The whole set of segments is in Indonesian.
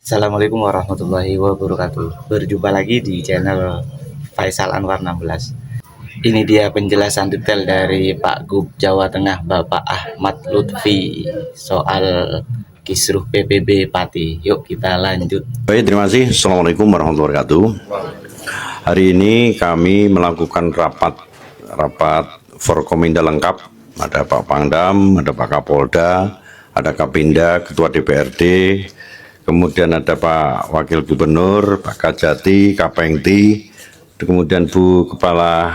Assalamualaikum warahmatullahi wabarakatuh. Berjumpa lagi di channel Faisal Anwar 16. Ini dia penjelasan detail dari Pak Gub Jawa Tengah Bapak Ahmad Lutfi soal kisruh PPB Pati. Yuk kita lanjut. Baik, terima kasih. Assalamualaikum warahmatullahi wabarakatuh. Hari ini kami melakukan rapat Forkominda lengkap. Ada Pak Pangdam, ada Pak Kapolda, ada Kapinda, Ketua DPRD, kemudian ada Pak Wakil Gubernur, Pak Kajati, Kapengti, kemudian Bu Kepala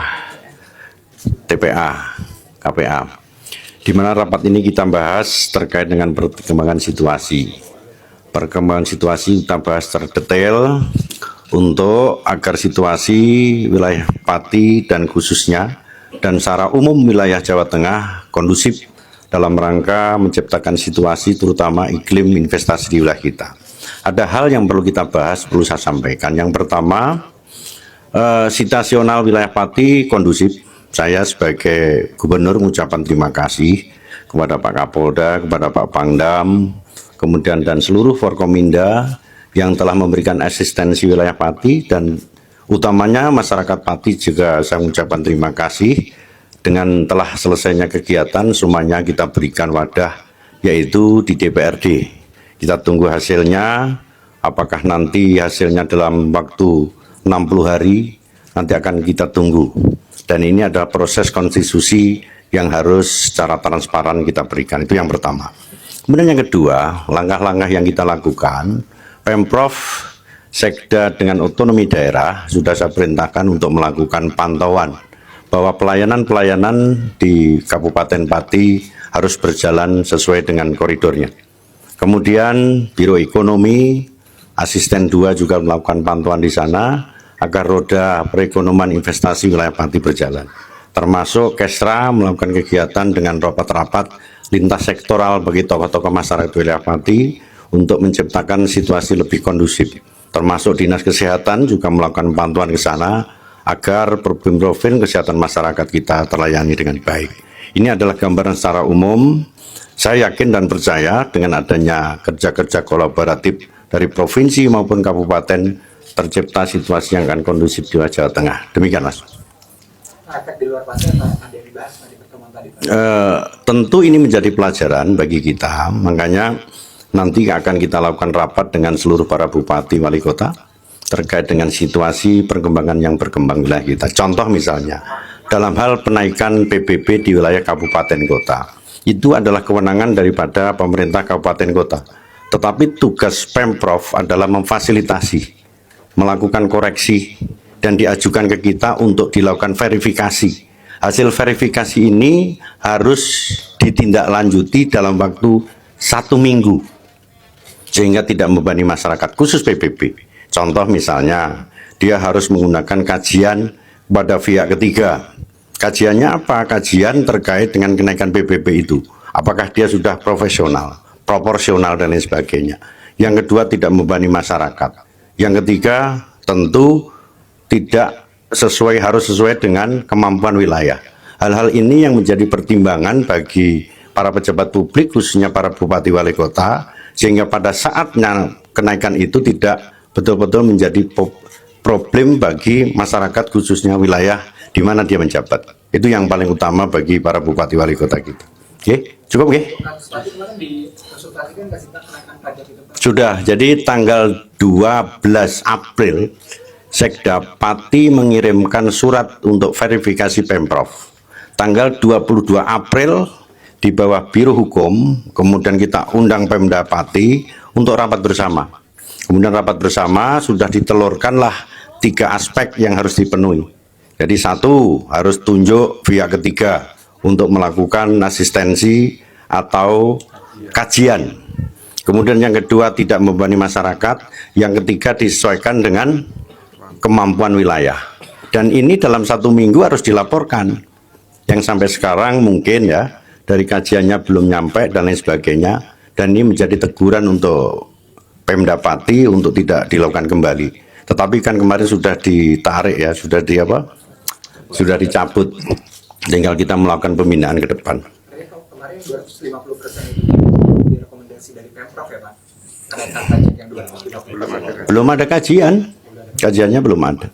TPA, KPA. Di mana rapat ini kita bahas terkait dengan perkembangan situasi. Perkembangan situasi kita bahas terdetail untuk agar situasi wilayah Pati dan khususnya dan secara umum wilayah Jawa Tengah kondusif dalam rangka menciptakan situasi terutama iklim investasi di wilayah kita. Ada hal yang perlu kita bahas, perlu saya sampaikan. Yang pertama, situasional wilayah Pati kondusif. Saya sebagai gubernur mengucapkan terima kasih kepada Pak Kapolda, kepada Pak Pangdam, kemudian dan seluruh Forkominda yang telah memberikan asistensi wilayah Pati, dan utamanya masyarakat Pati juga saya mengucapkan terima kasih dengan telah selesainya kegiatan. Semuanya kita berikan wadah yaitu di DPRD. Kita tunggu hasilnya, apakah nanti hasilnya dalam waktu 60 hari, nanti akan kita tunggu. Dan ini adalah proses konstitusi yang harus secara transparan kita berikan. Itu yang pertama. Kemudian yang kedua, langkah-langkah yang kita lakukan, Pemprov, Sekda dengan otonomi daerah sudah saya perintahkan untuk melakukan pantauan bahwa pelayanan-pelayanan di Kabupaten Pati harus berjalan sesuai dengan koridornya. Kemudian Biro Ekonomi, Asisten 2 juga melakukan pantauan di sana agar roda perekonomian investasi wilayah Pati berjalan. Termasuk Kesra melakukan kegiatan dengan rapat-rapat lintas sektoral bagi tokoh-tokoh masyarakat wilayah Pati untuk menciptakan situasi lebih kondusif. Termasuk Dinas Kesehatan juga melakukan pantauan ke sana agar problem kesehatan masyarakat kita terlayani dengan baik. Ini adalah gambaran secara umum. Saya yakin dan percaya dengan adanya kerja-kerja kolaboratif dari provinsi maupun kabupaten tercipta situasi yang akan kondusif di Jawa Tengah. Demikian, Mas. Efek di luar Pati ada yang dibahas di pertemuan tadi, Pak? Tentu ini menjadi pelajaran bagi kita, makanya nanti akan kita lakukan rapat dengan seluruh para bupati wali kota terkait dengan situasi perkembangan yang berkembang wilayah kita. Contoh misalnya, dalam hal penaikan PBB di wilayah kabupaten kota, itu adalah kewenangan daripada pemerintah kabupaten kota. Tetapi tugas Pemprov adalah memfasilitasi, melakukan koreksi, dan diajukan ke kita untuk dilakukan verifikasi. Hasil verifikasi ini harus ditindaklanjuti dalam waktu 1 minggu, sehingga tidak membebani masyarakat, khusus PBB. Contoh misalnya, dia harus menggunakan kajian pada pihak ketiga. Kajiannya apa? Kajian terkait dengan kenaikan PBB itu. Apakah dia sudah profesional, proporsional, dan lain sebagainya. Yang kedua, tidak membebani masyarakat. Yang ketiga, tentu harus sesuai dengan kemampuan wilayah. Hal-hal ini yang menjadi pertimbangan bagi para pejabat publik, khususnya para bupati wali kota, sehingga pada saatnya kenaikan itu tidak betul-betul menjadi problem bagi masyarakat, khususnya wilayah di mana dia menjabat. Itu yang paling utama bagi para bupati wali kota kita. Oke, cukup nggih? Sudah, jadi tanggal 12 April Sekda Pati mengirimkan surat untuk verifikasi Pemprov. Tanggal 22 April di bawah Biro Hukum, kemudian kita undang Pemda Pati untuk rapat bersama. Kemudian rapat bersama sudah ditelurkanlah 3 aspek yang harus dipenuhi. Jadi 1, harus tunjuk pihak ketiga untuk melakukan asistensi atau kajian. Kemudian yang kedua, tidak membebani masyarakat. Yang ketiga, disesuaikan dengan kemampuan wilayah. Dan ini dalam 1 minggu harus dilaporkan. Yang sampai sekarang mungkin ya, dari kajiannya belum nyampe dan lain sebagainya. Dan ini menjadi teguran untuk Pemda Pati untuk tidak dilakukan kembali. Tetapi kan kemarin sudah ditarik ya, sudah dicabut. Tinggal kita melakukan pembinaan ke depan. Kemarin 250% itu direkomendasi dari Pemprov ya, Pak? kenaikan pajak yang 2020? Belum ada kajiannya belum ada.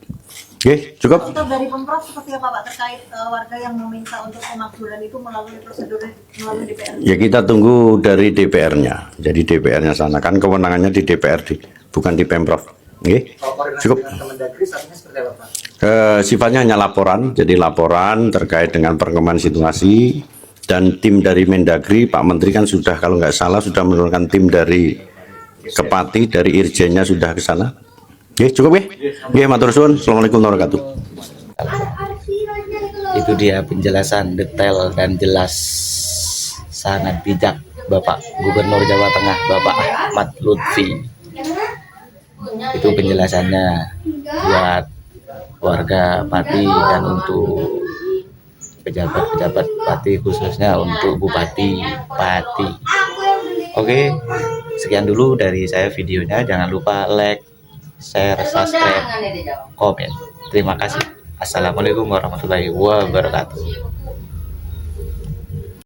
Oke, cukup. Untuk dari Pemprov seperti apa Pak terkait warga yang meminta untuk pemakzulan itu melalui prosedur melalui DPR? Ya kita tunggu dari DPR-nya. Jadi DPR-nya sana kan kewenangannya di DPRD, bukan di Pemprov. Oke, Kalau koordinasi cukup. dengan Kemendagri saat ini seperti apa Pak? Sifatnya hanya laporan, jadi laporan terkait dengan perkembangan situasi dan tim dari Mendagri, Pak Menteri kan sudah kalau nggak salah sudah menurunkan tim dari Kepati, dari Irjennya sudah ke sana. Oke, cukup ya? Oke, matur suwun. Assalamualaikum warahmatullahi wabarakatuh. Itu dia penjelasan detail dan jelas sangat bijak Bapak Gubernur Jawa Tengah Bapak Ahmad Lutfi. Itu penjelasannya buat warga Pati dan untuk pejabat-pejabat Pati, khususnya untuk Bupati Pati. Oke, sekian dulu dari saya videonya. Jangan lupa like, share, subscribe, komen. Terima kasih. Assalamualaikum warahmatullahi wabarakatuh.